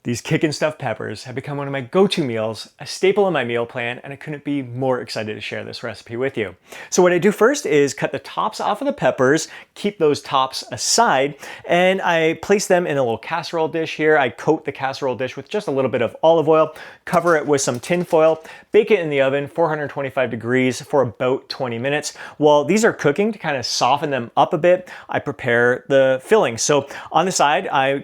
These kickin' stuffed peppers have become one of my go-to meals, a staple in my meal plan, and I couldn't be more excited to share this recipe with you. So what I do first is cut the tops off of the peppers, keep those tops aside, and I place them in a little casserole dish here. I coat the casserole dish with just a little bit of olive oil, cover it with some tin foil, bake it in the oven, 425 degrees for about 20 minutes. While these are cooking, to kind of soften them up a bit, I prepare the filling. So on the side, I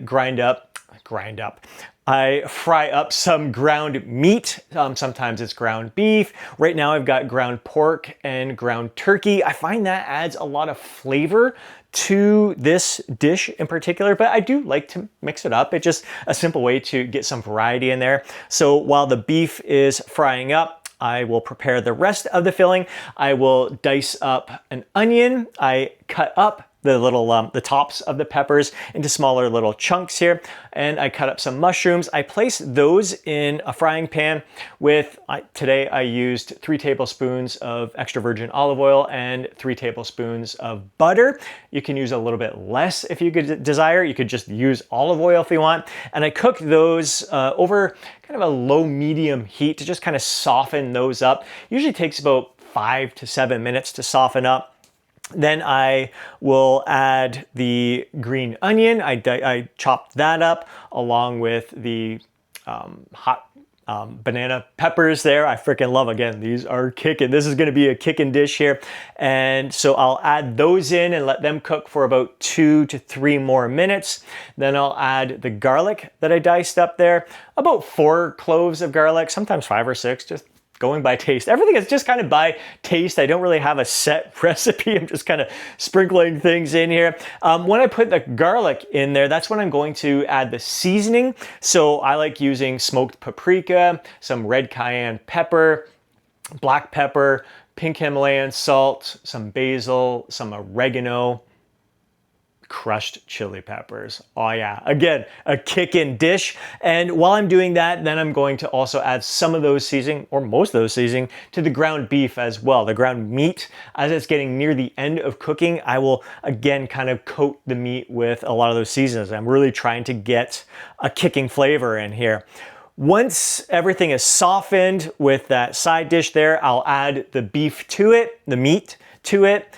I fry up some ground meat. Sometimes it's ground beef. Right now I've got ground pork and ground turkey. I find that adds a lot of flavor to this dish in particular, but I do like to mix it up. It's just a simple way to get some variety in there. So while the beef is frying up, I will prepare the rest of the filling. I will dice up an onion. I cut up the tops of the peppers into smaller little chunks here, and I cut up some mushrooms. I place those in a frying pan with, today I used 3 tablespoons of extra virgin olive oil and 3 tablespoons of butter. You can use a little bit less if you could desire. You could just use olive oil if you want. And I cooked those over kind of a low-medium heat to just kind of soften those up. Usually takes about 5 to 7 minutes to soften up. Then I will add the green onion. I chopped that up along with the hot banana peppers there. I freaking love, again, these are kicking. This is gonna be a kicking dish here. And so I'll add those in and let them cook for about 2 to 3 more minutes. Then I'll add the garlic that I diced up there, about 4 cloves of garlic, sometimes 5 or 6, just going by taste. Everything is just kind of by taste. I don't really have a set recipe. I'm just kind of sprinkling things in here. When I put the garlic in there, that's when I'm going to add the seasoning. So I like using smoked paprika, some red cayenne pepper, black pepper, pink Himalayan salt, some basil, some oregano, crushed chili peppers. Oh yeah, again, a kickin' dish. And while I'm doing that, then I'm going to also add some of those seasoning, or most of those seasoning, to the ground beef as well. The ground meat, as it's getting near the end of cooking, I will again kind of coat the meat with a lot of those seasonings. I'm really trying to get a kicking flavor in here. Once everything is softened with that side dish there, I'll add the beef to it, the meat to it.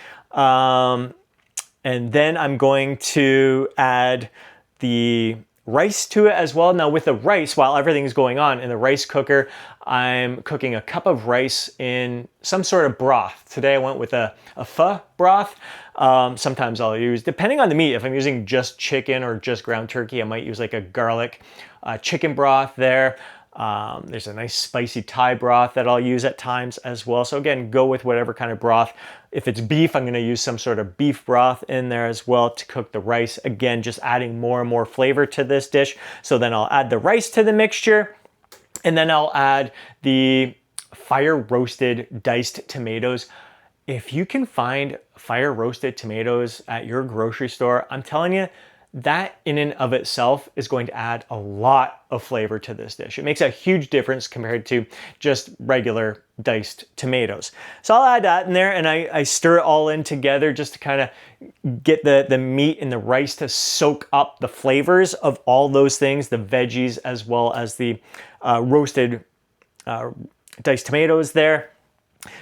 And then I'm going to add the rice to it as well. Now with the rice, while everything's going on in the rice cooker, I'm cooking a cup of rice in some sort of broth. Today I went with a pho broth. Sometimes I'll use, depending on the meat, if I'm using just chicken or just ground turkey, I might use like a garlic chicken broth there. There's a nice spicy Thai broth that I'll use at times as well. So again, go with whatever kind of broth. If it's beef, I'm gonna use some sort of beef broth in there as well to cook the rice. Again, just adding more and more flavor to this dish. So then I'll add the rice to the mixture, and then I'll add the fire roasted diced tomatoes. If you can find fire roasted tomatoes at your grocery store, I'm telling you, that in and of itself is going to add a lot of flavor to this dish. It makes a huge difference compared to just regular diced tomatoes. So I'll add that in there, and I stir it all in together just to kind of get the meat and the rice to soak up the flavors of all those things, the veggies as well as the roasted diced tomatoes there.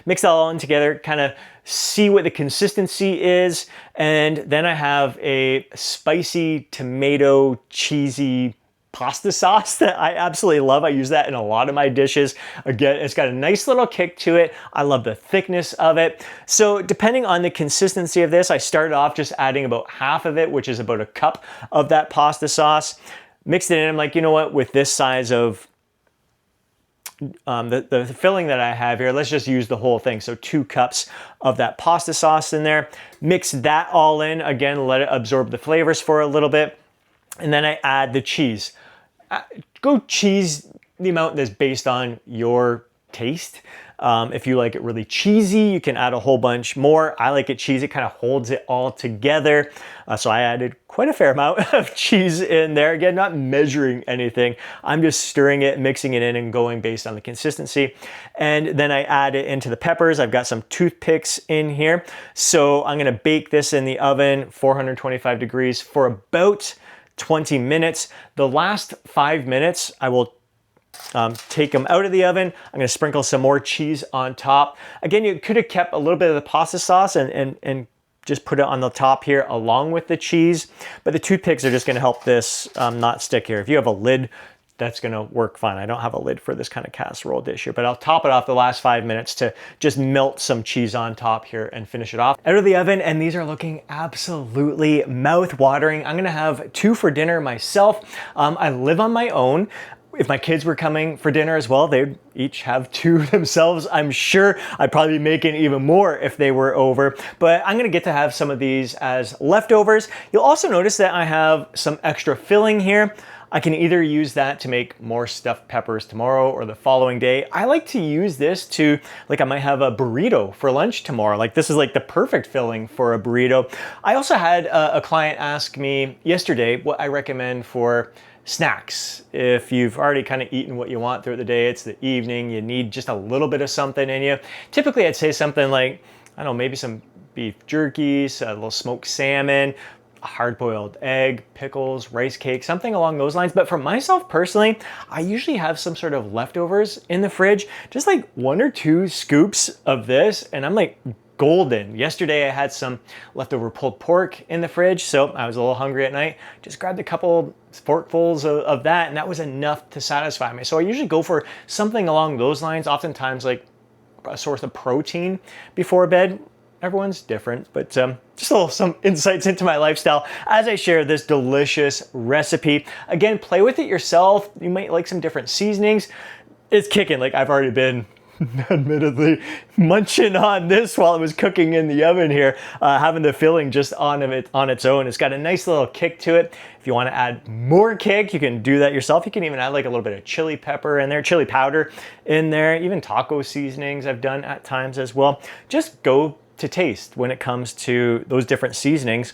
Mix that all in together, kind of see what the consistency is, and then I have a spicy tomato cheesy pasta sauce that I absolutely love. I use that in a lot of my dishes. Again, it's got a nice little kick to it. I love the thickness of it. So depending on the consistency of this, I started off just adding about half of it, which is about a cup of that pasta sauce. Mixed it in, I'm like, you know what, with this size of the filling that I have here, let's just use the whole thing. So 2 cups of that pasta sauce in there. Mix that all in. Again, let it absorb the flavors for a little bit. And then I add the cheese. Go cheese the amount that's based on your taste. If you like it really cheesy, you can add a whole bunch more. I like it cheesy, it kind of holds it all together. So I added quite a fair amount of cheese in there. Again, not measuring anything. I'm just stirring it, mixing it in, and going based on the consistency. And then I add it into the peppers. I've got some toothpicks in here. So I'm gonna bake this in the oven, 425 degrees for about 20 minutes. The last 5 minutes, I will take them out of the oven. I'm gonna sprinkle some more cheese on top. Again, you could have kept a little bit of the pasta sauce and just put it on the top here along with the cheese, but the toothpicks are just gonna help this not stick here. If you have a lid, that's gonna work fine. I don't have a lid for this kind of casserole dish here, but I'll top it off the last 5 minutes to just melt some cheese on top here and finish it off. Out of the oven, and these are looking absolutely mouth-watering. I'm gonna have 2 for dinner myself. I live on my own. If my kids were coming for dinner as well, they'd each have 2 themselves. I'm sure I'd probably be making even more if they were over, but I'm gonna get to have some of these as leftovers. You'll also notice that I have some extra filling here. I can either use that to make more stuffed peppers tomorrow or the following day. I like to use this to, like, I might have a burrito for lunch tomorrow. Like, this is like the perfect filling for a burrito. I also had a client ask me yesterday what I recommend for snacks. If you've already kind of eaten what you want throughout the day, it's the evening, you need just a little bit of something in you. Typically, I'd say something like, I don't know, maybe some beef jerkies, a little smoked salmon, a hard-boiled egg, pickles, rice cake, something along those lines. But for myself personally, I usually have some sort of leftovers in the fridge, just like 1 or 2 scoops of this, and I'm like golden. Yesterday I had some leftover pulled pork in the fridge, so I was a little hungry at night. Just grabbed a couple forkfuls of that, and that was enough to satisfy me. So I usually go for something along those lines, oftentimes like a source of protein before bed. Everyone's different, but just some insights into my lifestyle as I share this delicious recipe. Again, play with it yourself. You might like some different seasonings. It's kicking. Like, I've already been admittedly munching on this while it was cooking in the oven here, having the filling just on its own. It's got a nice little kick to it. If you want to add more kick, you can do that yourself. You can even add like a little bit of chili pepper in there, chili powder in there, even taco seasonings I've done at times as well. Just go to taste when it comes to those different seasonings.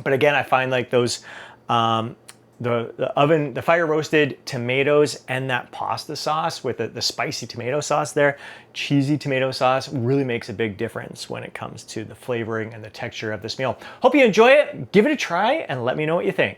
But again, I find like those the fire roasted tomatoes and that pasta sauce with the spicy tomato sauce there, cheesy tomato sauce, really makes a big difference when it comes to the flavoring and the texture of this meal. Hope you enjoy it. Give it a try and let me know what you think.